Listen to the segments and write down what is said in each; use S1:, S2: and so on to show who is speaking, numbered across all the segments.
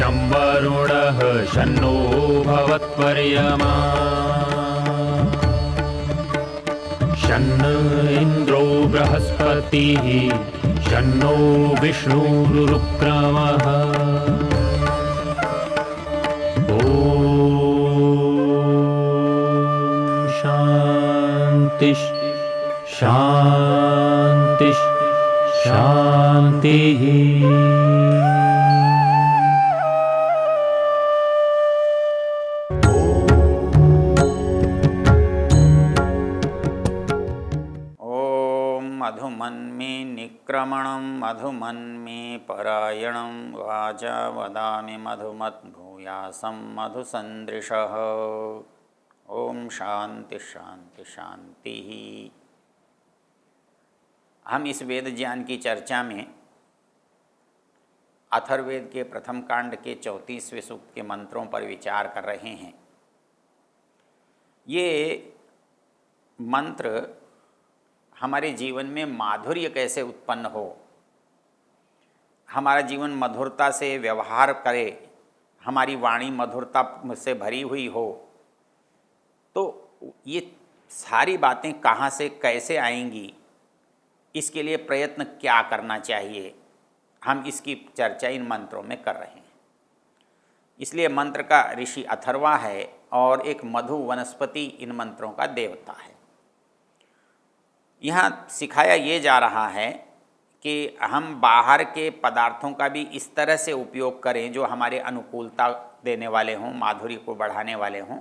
S1: शं वरुणः शन्नो भवत्वर्यमा शन्न इन्द्रो बृहस्पतिः शन्नो विष्णुरुक्रमः ॐ शान्ति शान्ति शान्तिः।
S2: मधुमन्मे निक्रमणं मधुमन्मे परायणं वाचा वदामि मधुमद्भूयासं मधुसन्दृशः। ओम शांति शांति शांति। हम इस वेद ज्ञान की चर्चा में अथर्ववेद के प्रथम कांड के 34वें सूक्त के मंत्रों पर विचार कर रहे हैं। ये मंत्र हमारे जीवन में माधुर्य कैसे उत्पन्न हो, हमारा जीवन मधुरता से व्यवहार करे, हमारी वाणी मधुरता से भरी हुई हो, तो ये सारी बातें कहाँ से कैसे आएंगी, इसके लिए प्रयत्न क्या करना चाहिए, हम इसकी चर्चा इन मंत्रों में कर रहे हैं। इसलिए मंत्र का ऋषि अथर्वा है और एक मधु वनस्पति इन मंत्रों का देवता है। यहाँ सिखाया ये जा रहा है कि हम बाहर के पदार्थों का भी इस तरह से उपयोग करें जो हमारे अनुकूलता देने वाले हों, माधुर्य को बढ़ाने वाले हों,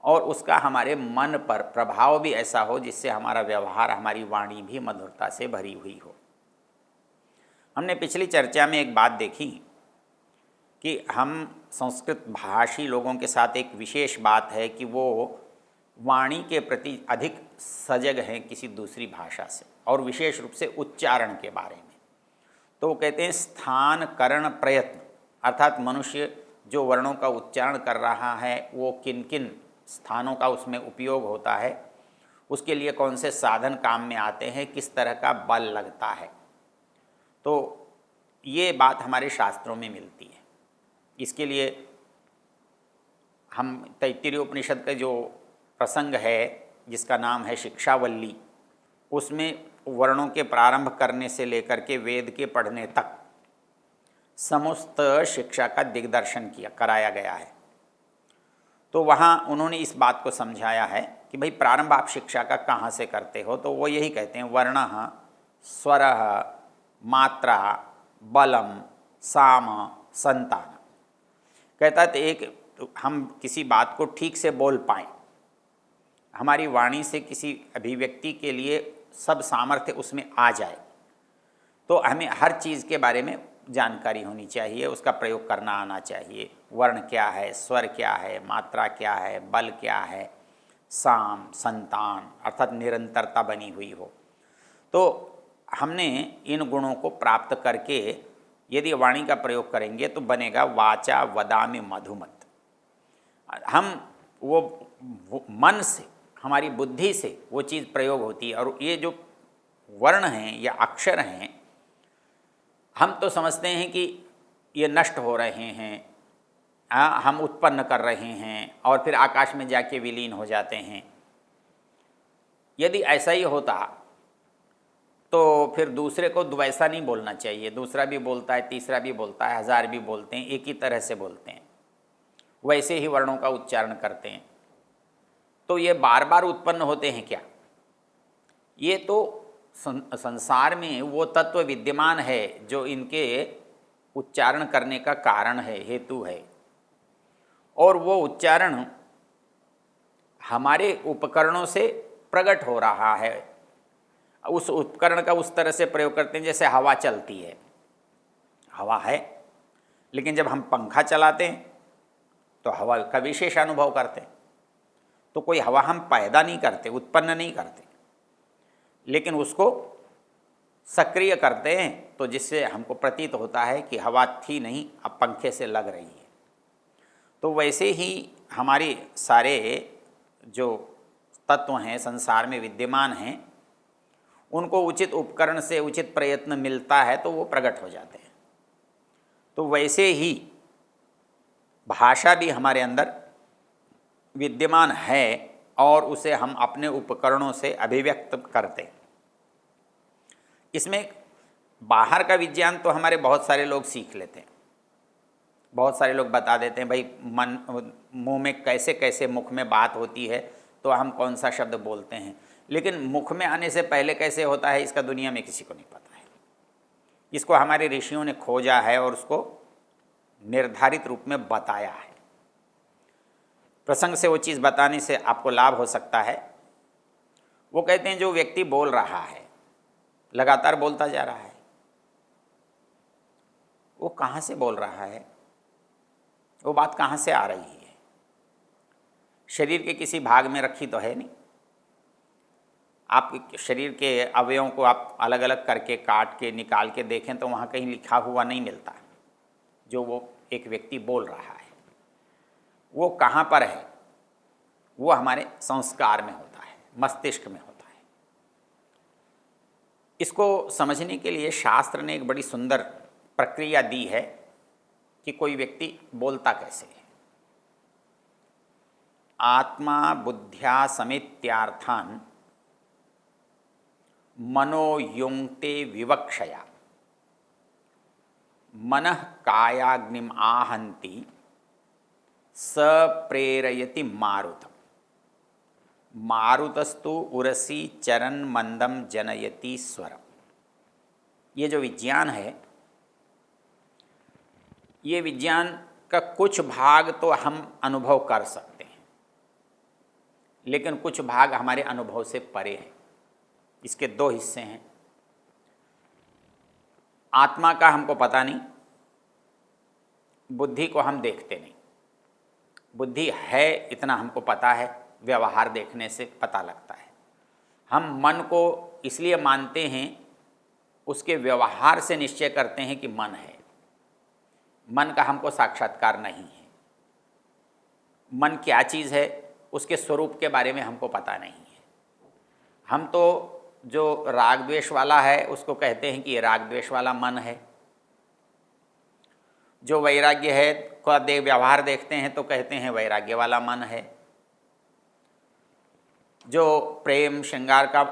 S2: और उसका हमारे मन पर प्रभाव भी ऐसा हो जिससे हमारा व्यवहार, हमारी वाणी भी मधुरता से भरी हुई हो। हमने पिछली चर्चा में एक बात देखी कि हम संस्कृत भाषी लोगों के साथ एक विशेष बात है कि वो वाणी के प्रति अधिक सजग हैं किसी दूसरी भाषा से, और विशेष रूप से उच्चारण के बारे में। तो वो कहते हैं स्थान करण प्रयत्न, अर्थात मनुष्य जो वर्णों का उच्चारण कर रहा है वो किन किन स्थानों का उसमें उपयोग होता है, उसके लिए कौन से साधन काम में आते हैं, किस तरह का बल लगता है। तो ये बात हमारे शास्त्रों में मिलती है। इसके लिए हम तैत्तिरीय उपनिषद का जो प्रसंग है जिसका नाम है शिक्षावल्ली, उसमें वर्णों के प्रारंभ करने से लेकर के वेद के पढ़ने तक समस्त शिक्षा का दिग्दर्शन कराया गया है। तो वहाँ उन्होंने इस बात को समझाया है कि भाई प्रारंभ आप शिक्षा का कहाँ से करते हो, तो वो यही कहते हैं वर्णः, स्वरः, मात्रा, बलम, साम, संतान। कहता है एक हम किसी बात को ठीक से बोल पाएँ, हमारी वाणी से किसी अभिव्यक्ति के लिए सब सामर्थ्य उसमें आ जाए, तो हमें हर चीज़ के बारे में जानकारी होनी चाहिए, उसका प्रयोग करना आना चाहिए। वर्ण क्या है, स्वर क्या है, मात्रा क्या है, बल क्या है, साम, संतान अर्थात निरंतरता बनी हुई हो। तो हमने इन गुणों को प्राप्त करके यदि वाणी का प्रयोग करेंगे तो बनेगा वाचा वदामि मधुमत। हम वो मन से, हमारी बुद्धि से वो चीज़ प्रयोग होती है। और ये जो वर्ण हैं या अक्षर हैं, हम तो समझते हैं कि ये नष्ट हो रहे हैं, हम उत्पन्न कर रहे हैं और फिर आकाश में जाके विलीन हो जाते हैं। यदि ऐसा ही होता तो फिर दूसरे को वैसा नहीं बोलना चाहिए। दूसरा भी बोलता है, तीसरा भी बोलता है, 1000 भी बोलते हैं, एक ही तरह से बोलते हैं, वैसे ही वर्णों का उच्चारण करते हैं। तो ये बार बार उत्पन्न होते हैं क्या? ये तो संसार में वो तत्व विद्यमान है जो इनके उच्चारण करने का कारण है, हेतु है। और वो उच्चारण हमारे उपकरणों से प्रकट हो रहा है। उस उपकरण का उस तरह से प्रयोग करते हैं जैसे हवा चलती है। हवा है, लेकिन जब हम पंखा चलाते हैं तो हवा का विशेष अनुभव करते हैं। तो कोई हवा हम पैदा नहीं करते, उत्पन्न नहीं करते, लेकिन उसको सक्रिय करते हैं, तो जिससे हमको प्रतीत होता है कि हवा थी नहीं, अब पंखे से लग रही है। तो वैसे ही हमारे सारे जो तत्व हैं संसार में विद्यमान हैं, उनको उचित उपकरण से उचित प्रयत्न मिलता है तो वो प्रकट हो जाते हैं। तो वैसे ही भाषा भी हमारे अंदर विद्यमान है और उसे हम अपने उपकरणों से अभिव्यक्त करते हैं। इसमें बाहर का विज्ञान तो हमारे बहुत सारे लोग सीख लेते हैं, बहुत सारे लोग बता देते हैं भाई मन मुंह में कैसे कैसे मुख में बात होती है तो हम कौन सा शब्द बोलते हैं, लेकिन मुख में आने से पहले कैसे होता है इसका दुनिया में किसी को नहीं पता है। इसको हमारे ऋषियों ने खोजा है और उसको निर्धारित रूप में बताया है। प्रसंग से वो चीज़ बताने से आपको लाभ हो सकता है। वो कहते हैं जो व्यक्ति बोल रहा है, लगातार बोलता जा रहा है, वो कहाँ से बोल रहा है, वो बात कहाँ से आ रही है? शरीर के किसी भाग में रखी तो है नहीं। आप शरीर के अवयवों को आप अलग अलग करके काट के निकाल के देखें तो वहाँ कहीं लिखा हुआ नहीं मिलता जो वो एक व्यक्ति बोल रहा है। वो कहाँ पर है? वो हमारे संस्कार में होता है, मस्तिष्क में होता है। इसको समझने के लिए शास्त्र ने एक बड़ी सुंदर प्रक्रिया दी है कि कोई व्यक्ति बोलता कैसे है। आत्मा बुद्ध्या समेत्यार्थान मनोयुंक्ते विवक्षया मनः कायाग्निम आहन्ति स प्रेरयति मारुतम मारुतस्तु उरसी चरण मंदम जनयति स्वरम। ये जो विज्ञान है, ये विज्ञान का कुछ भाग तो हम अनुभव कर सकते हैं, लेकिन कुछ भाग हमारे अनुभव से परे है। इसके दो हिस्से हैं। आत्मा का हमको पता नहीं, बुद्धि को हम देखते नहीं। बुद्धि है इतना हमको पता है, व्यवहार देखने से पता लगता है। हम मन को इसलिए मानते हैं, उसके व्यवहार से निश्चय करते हैं कि मन है। मन का हमको साक्षात्कार नहीं है। मन क्या चीज़ है उसके स्वरूप के बारे में हमको पता नहीं है। हम तो जो राग द्वेष वाला है उसको कहते हैं कि ये राग द्वेष वाला मन है। जो वैराग्य है का व्यवहार देखते हैं तो कहते हैं वैराग्य वाला मन है। जो प्रेम श्रृंगार का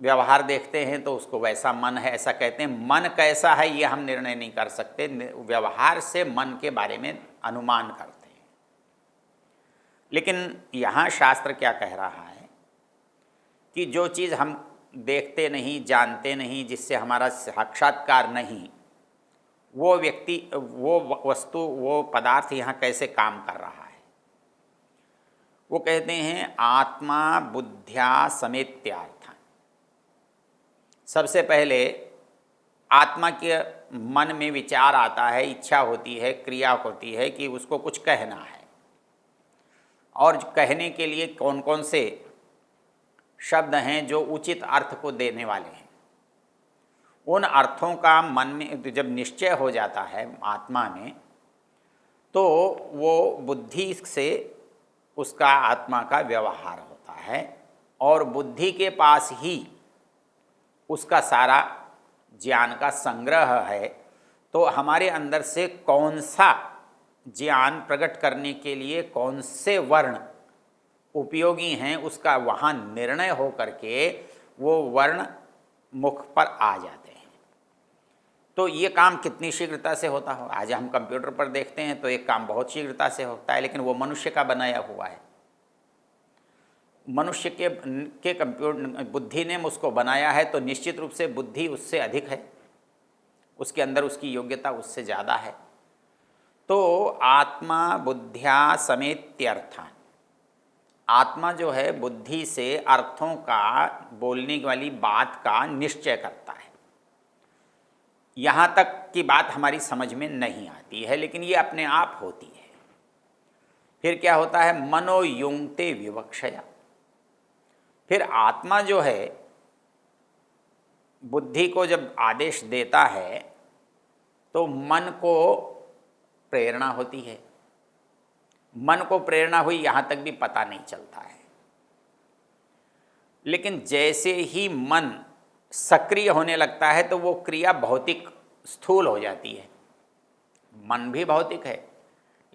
S2: व्यवहार देखते हैं तो उसको वैसा मन है, ऐसा कहते हैं। मन कैसा है ये हम निर्णय नहीं कर सकते, व्यवहार से मन के बारे में अनुमान करते हैं। लेकिन यहाँ शास्त्र क्या कह रहा है कि जो चीज़ हम देखते नहीं, जानते नहीं, जिससे हमारा साक्षात्कार नहीं, वो व्यक्ति, वो वस्तु, वो पदार्थ यहाँ कैसे काम कर रहा है। वो कहते हैं आत्मा बुद्ध्या समेत्यार्थान। सबसे पहले आत्मा के मन में विचार आता है, इच्छा होती है, क्रिया होती है कि उसको कुछ कहना है, और कहने के लिए कौन कौन से शब्द हैं जो उचित अर्थ को देने वाले हैं। उन अर्थों का मन में जब निश्चय हो जाता है आत्मा में, तो वो बुद्धि से उसका आत्मा का व्यवहार होता है, और बुद्धि के पास ही उसका सारा ज्ञान का संग्रह है। तो हमारे अंदर से कौन सा ज्ञान प्रकट करने के लिए कौन से वर्ण उपयोगी हैं, उसका वहाँ निर्णय हो करके वो वर्ण मुख पर आ जाते हैं। तो ये काम कितनी शीघ्रता से होता हो। आज हम कंप्यूटर पर देखते हैं तो एक काम बहुत शीघ्रता से होता है, लेकिन वो मनुष्य का बनाया हुआ है। मनुष्य के कंप्यूटर बुद्धि ने उसको बनाया है, तो निश्चित रूप से बुद्धि उससे अधिक है, उसके अंदर उसकी योग्यता उससे ज़्यादा है। तो आत्मा बुद्ध्या समेत्यर्थान, आत्मा जो है बुद्धि से अर्थों का, बोलने वाली बात का निश्चय करता है। यहाँ तक की बात हमारी समझ में नहीं आती है, लेकिन ये अपने आप होती है। फिर क्या होता है, मनोयुंक्ते विवक्षया। फिर आत्मा जो है बुद्धि को जब आदेश देता है तो मन को प्रेरणा होती है। मन को प्रेरणा हुई यहाँ तक भी पता नहीं चलता है, लेकिन जैसे ही मन सक्रिय होने लगता है तो वो क्रिया भौतिक स्थूल हो जाती है। मन भी भौतिक है,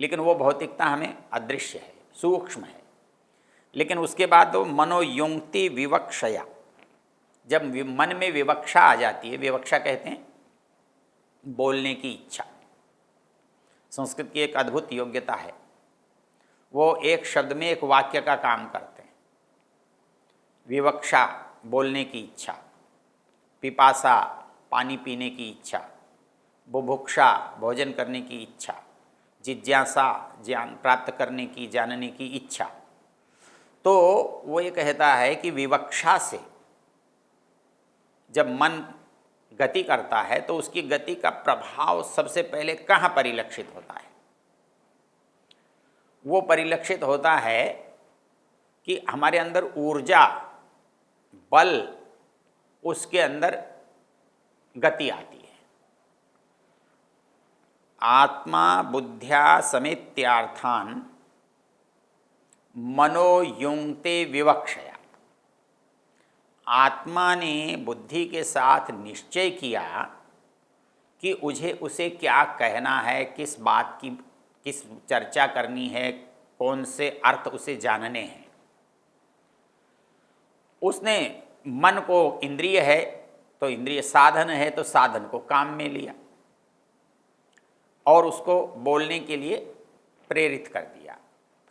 S2: लेकिन वो भौतिकता हमें अदृश्य है, सूक्ष्म है। लेकिन उसके बाद वो मनोयुक्ति विवक्षया, जब मन में विवक्षा आ जाती है, विवक्षा कहते हैं बोलने की इच्छा, संस्कृत की एक अद्भुत योग्यता है, वो एक शब्द में एक वाक्य का काम करते हैं। विवक्षा बोलने की इच्छा, पिपासा पानी पीने की इच्छा, बुभुक्षा भोजन करने की इच्छा, जिज्ञासा ज्ञान प्राप्त करने की, जानने की इच्छा। तो वो ये कहता है कि विवक्षा से जब मन गति करता है तो उसकी गति का प्रभाव सबसे पहले कहाँ परिलक्षित होता है? वो परिलक्षित होता है कि हमारे अंदर ऊर्जा, बल, उसके अंदर गति आती है। आत्मा बुद्ध्या समेत्यार्थान मनोयुक्ते विवक्षया, आत्मा ने बुद्धि के साथ निश्चय किया कि उसे क्या कहना है, किस बात की किस चर्चा करनी है, कौन से अर्थ उसे जानने हैं। उसने मन को, इंद्रिय है तो इंद्रिय साधन है तो साधन को काम में लिया और उसको बोलने के लिए प्रेरित कर दिया,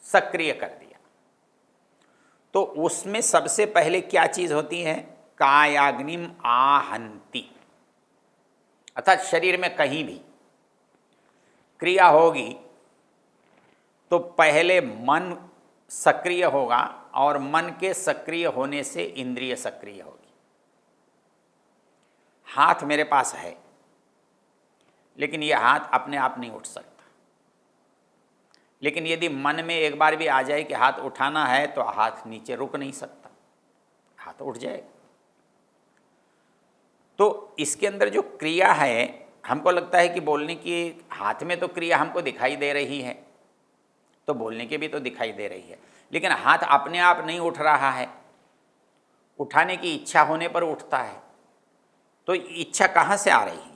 S2: सक्रिय कर दिया। तो उसमें सबसे पहले क्या चीज होती है? कायाग्निम आहंति, अर्थात शरीर में कहीं भी क्रिया होगी तो पहले मन सक्रिय होगा और मन के सक्रिय होने से इंद्रिय सक्रिय होगी। हाथ मेरे पास है लेकिन यह हाथ अपने आप नहीं उठ सकता, लेकिन यदि मन में एक बार भी आ जाए कि हाथ उठाना है तो हाथ नीचे रुक नहीं सकता, हाथ उठ जाएगा। तो इसके अंदर जो क्रिया है, हमको लगता है कि बोलने की, हाथ में तो क्रिया हमको दिखाई दे रही है तो बोलने की भी तो दिखाई दे रही है, लेकिन हाथ अपने आप नहीं उठ रहा है, उठाने की इच्छा होने पर उठता है। तो इच्छा कहाँ से आ रही है?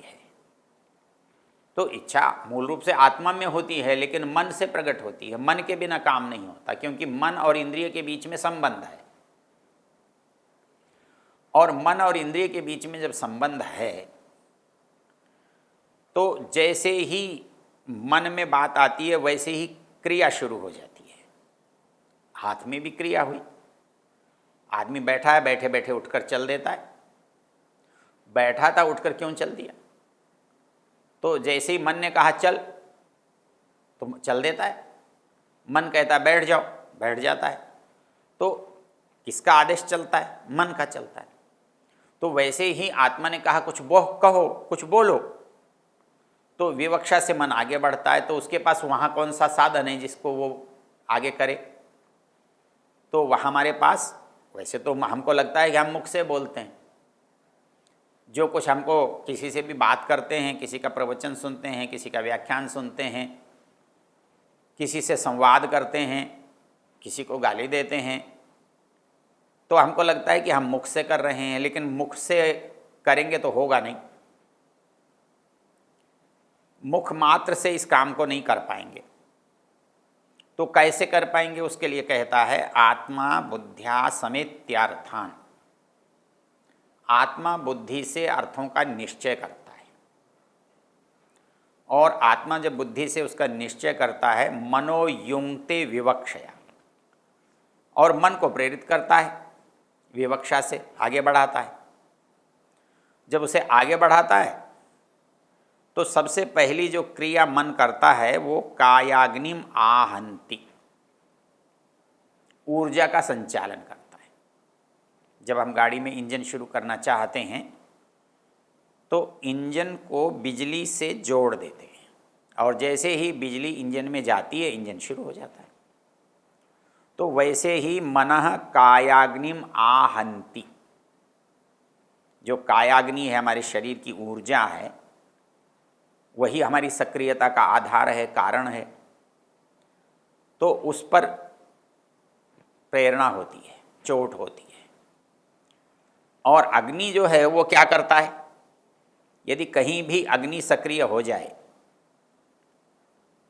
S2: तो इच्छा मूल रूप से आत्मा में होती है लेकिन मन से प्रकट होती है। मन के बिना काम नहीं होता, क्योंकि मन और इंद्रिय के बीच में संबंध है, और मन और इंद्रिय के बीच में जब संबंध है तो जैसे ही मन में बात आती है वैसे ही क्रिया शुरू हो जाती है। हाथ में भी क्रिया हुई, आदमी बैठा है, बैठे बैठे उठकर चल देता है, बैठा था उठकर क्यों चल दिया? तो जैसे ही मन ने कहा चल तो चल देता है, मन कहता है बैठ जाओ, बैठ जाता है। तो किसका आदेश चलता है? मन का चलता है। तो वैसे ही आत्मा ने कहा कुछ कहो, कुछ बोलो, तो विवक्षा से मन आगे बढ़ता है। तो उसके पास वहाँ कौन सा साधन है जिसको वो आगे करे? तो वह हमारे पास, वैसे तो हमको लगता है कि हम मुख से बोलते हैं, जो कुछ हमको किसी से भी बात करते हैं, किसी का प्रवचन सुनते हैं, किसी का व्याख्यान सुनते हैं, किसी से संवाद करते हैं, किसी को गाली देते हैं, तो हमको लगता है कि हम मुख से कर रहे हैं, लेकिन मुख से करेंगे तो होगा नहीं, मुख मात्र से इस काम को नहीं कर पाएंगे। तो कैसे कर पाएंगे? उसके लिए कहता है आत्मा बुद्ध्या समेत्यार्थान, आत्मा बुद्धि से अर्थों का निश्चय करता है, और आत्मा जब बुद्धि से उसका निश्चय करता है मनोयुक्ते विवक्षया, और मन को प्रेरित करता है, विवक्षा से आगे बढ़ाता है। जब उसे आगे बढ़ाता है तो सबसे पहली जो क्रिया मन करता है वो कायाग्निम आहंति, ऊर्जा का संचालन करता है। जब हम गाड़ी में इंजन शुरू करना चाहते हैं तो इंजन को बिजली से जोड़ देते हैं, और जैसे ही बिजली इंजन में जाती है इंजन शुरू हो जाता है। तो वैसे ही मनः कायाग्निम आहंति, जो कायाग्नि है हमारे शरीर की ऊर्जा है, वही हमारी सक्रियता का आधार है, कारण है। तो उस पर प्रेरणा होती है, चोट होती है। और अग्नि जो है वो क्या करता है? यदि कहीं भी अग्नि सक्रिय हो जाए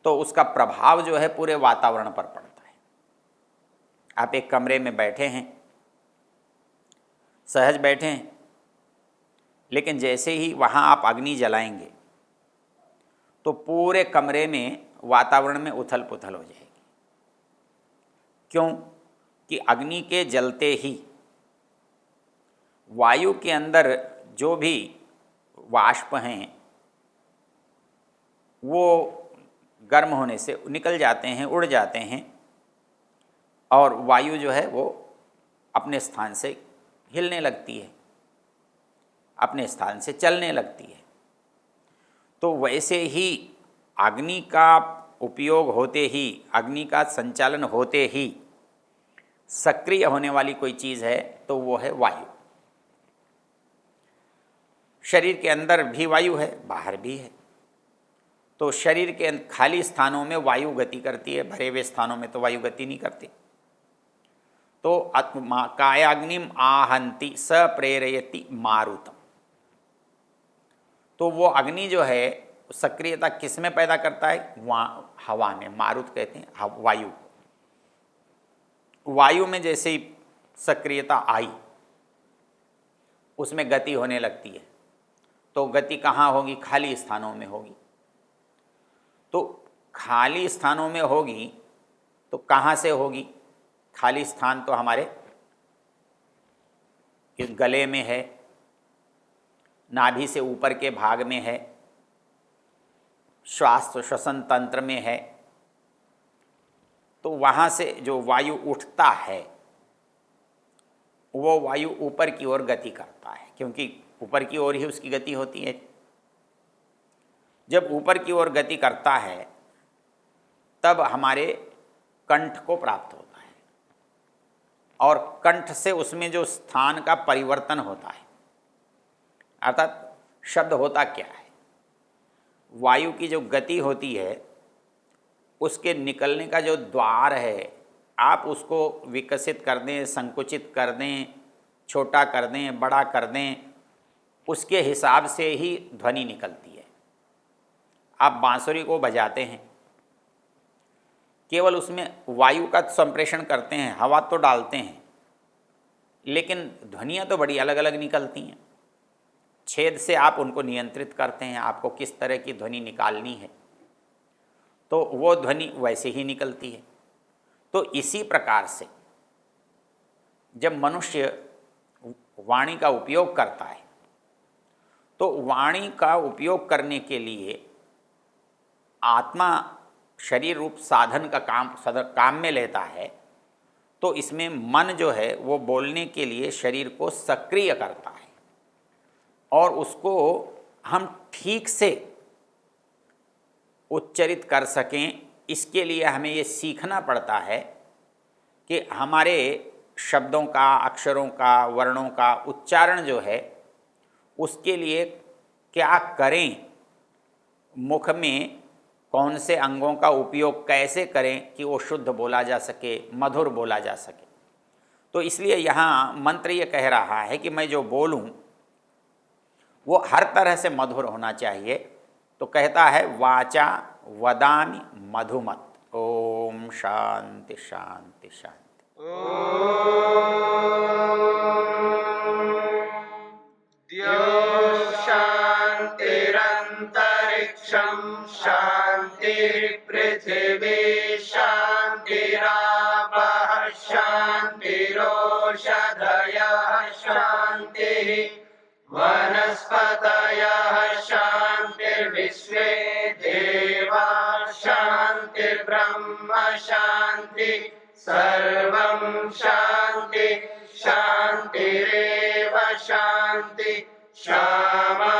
S2: तो उसका प्रभाव जो है पूरे वातावरण पर पड़ता है। आप एक कमरे में बैठे हैं, सहज बैठे हैं, लेकिन जैसे ही वहाँ आप अग्नि जलाएंगे तो पूरे कमरे में वातावरण में उथल पुथल हो जाएगी। क्यों? कि अग्नि के जलते ही वायु के अंदर जो भी वाष्प हैं वो गर्म होने से निकल जाते हैं, उड़ जाते हैं, और वायु जो है वो अपने स्थान से हिलने लगती है, अपने स्थान से चलने लगती है। तो वैसे ही अग्नि का उपयोग होते ही, अग्नि का संचालन होते ही सक्रिय होने वाली कोई चीज़ है तो वो है वायु। शरीर के अंदर भी वायु है, बाहर भी है। तो शरीर के खाली स्थानों में वायु गति करती है, भरे हुए स्थानों में तो वायु गति नहीं करती। तो कायाग्निम आहंति स प्रेरयति मारुतम। तो वो अग्नि जो है सक्रियता किस में पैदा करता है? वहाँ हवा में, मारुत कहते हैं वायु। वायु में जैसे ही सक्रियता आई उसमें गति होने लगती है। तो गति कहाँ होगी? खाली स्थानों में होगी। तो खाली स्थानों में होगी तो कहाँ से होगी? खाली स्थान तो हमारे गले में है, नाभि से ऊपर के भाग में है, श्वास श्वसन तंत्र में है। तो वहाँ से जो वायु उठता है वो वायु ऊपर की ओर गति करता है, क्योंकि ऊपर की ओर ही उसकी गति होती है। जब ऊपर की ओर गति करता है तब हमारे कंठ को प्राप्त होता है, और कंठ से उसमें जो स्थान का परिवर्तन होता है, अर्थात शब्द होता क्या है? वायु की जो गति होती है उसके निकलने का जो द्वार है, आप उसको विकसित कर दें, संकुचित कर दें, छोटा कर दें, बड़ा कर दें, उसके हिसाब से ही ध्वनि निकलती है। आप बांसुरी को बजाते हैं, केवल उसमें वायु का संप्रेषण करते हैं, हवा तो डालते हैं, लेकिन ध्वनियाँ तो बड़ी अलग अलग निकलती हैं। छेद से आप उनको नियंत्रित करते हैं, आपको किस तरह की ध्वनि निकालनी है, तो वो ध्वनि वैसे ही निकलती है। तो इसी प्रकार से जब मनुष्य वाणी का उपयोग करता है तो वाणी का उपयोग करने के लिए आत्मा शरीर रूप साधन का काम में लेता है। तो इसमें मन जो है वो बोलने के लिए शरीर को सक्रिय करता है, और उसको हम ठीक से उच्चरित कर सकें, इसके लिए हमें ये सीखना पड़ता है कि हमारे शब्दों का, अक्षरों का, वर्णों का उच्चारण जो है उसके लिए क्या करें, मुख में कौन से अंगों का उपयोग कैसे करें कि वो शुद्ध बोला जा सके, मधुर बोला जा सके। तो इसलिए यहाँ मंत्र ये कह रहा है कि मैं जो बोलूँ वो हर तरह से मधुर होना चाहिए। तो कहता है वाचा वदामि मधुमत। ओम शांति शांति शांति।
S3: द्यौः शान्तिरन्तरिक्षं शान्तिर्पृथिवी शान्तिरापः शान्तिरोषधयः शान्तिः वनस्पतयः शान्तिर्विश्वे देवाः शान्तिर्ब्रह्म शान्ति सर्वं शान्ति शान्तिरेव शान्ति शामा